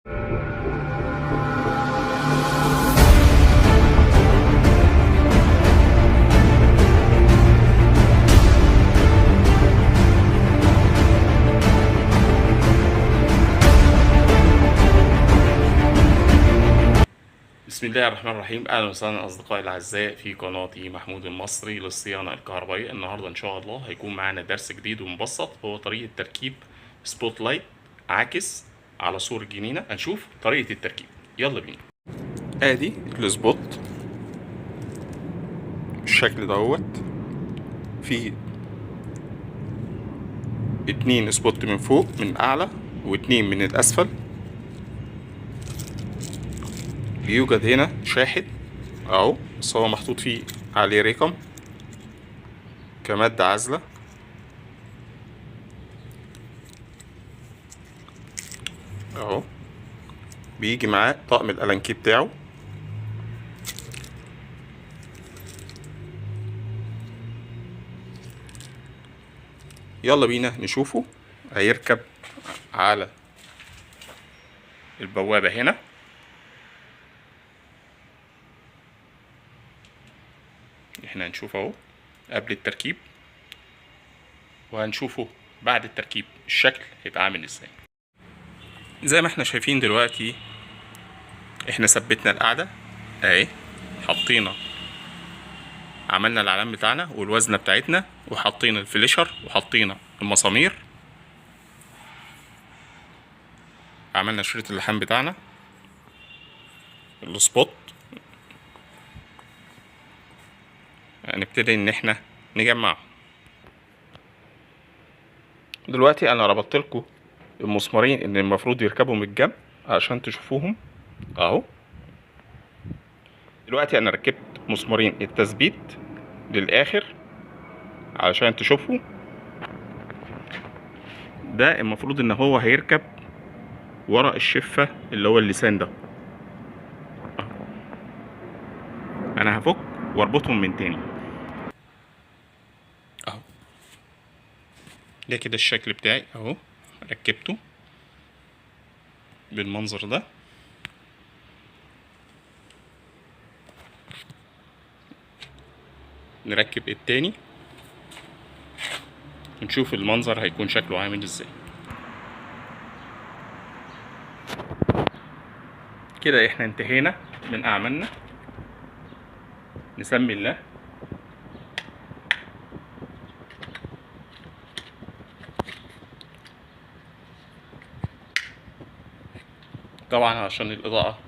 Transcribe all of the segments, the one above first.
بسم الله الرحمن الرحيم. اهلا وسهلا اصدقائي الاعزاء في قناتي محمود المصري للصيانه الكهربائيه. النهارده ان شاء الله هيكون معانا درس جديد ومبسط، هو طريقه تركيب سبوت لايت عاكس على سور الجنينه. هنشوف طريقه التركيب، يلا بينا. ادي السبوت بالشكل دوت، في 2 سبوت من فوق من اعلى و2 من الاسفل. بيوجد هنا شاحن اهو، بس هو محطوط فيه عليه رقم كمادة عازلة اهو. بيجي معاه طقم الألانكي بتاعه. يلا بينا نشوفه. هيركب على البوابة هنا، احنا هنشوف اهو قبل التركيب، وهنشوفه بعد التركيب الشكل هيبقى عامل ازاي. زي ما احنا شايفين دلوقتي، احنا ثبتنا القاعدة اهي، حطينا عملنا العلام بتاعنا والوزنة بتاعتنا، وحطينا الفليشر وحطينا المسامير، عملنا شريط اللحام بتاعنا السبوت. هنبتدي ان احنا نجمعه. دلوقتي انا ربطت لكم المسمارين اللي المفروض يركبوا من الجنب عشان تشوفوهم اهو. دلوقتي انا ركبت مسمارين التثبيت للاخر علشان تشوفوا. ده المفروض ان هو هيركب ورا الشفة اللي هو اللسان ده. انا هفك واربطهم من تاني اهو. ده كده الشكل بتاعي اهو، ركبته بالمنظر ده. نركب التاني ونشوف المنظر هيكون شكله عامل ازاي. كده احنا انتهينا من اعمالنا. نسمي الله. طبعا عشان الاضاءة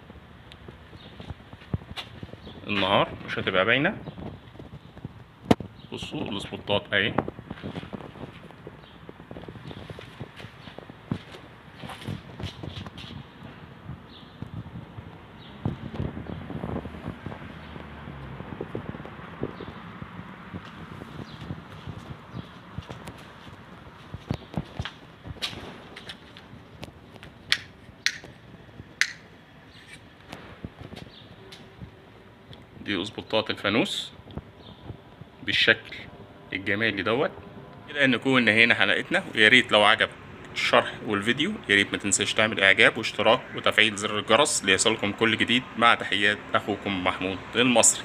النهار مش هتبقى باينة. بصوا السبوتات اهي. دي سبوتات الفانوس بالشكل الجمالي دوت. كده نكون نهينا حلقتنا، ويا ريت لو عجب الشرح والفيديو يا ريت ما تنساش تعمل اعجاب واشتراك وتفعيل زر الجرس ليصلكم كل جديد. مع تحيات اخوكم محمود المصري.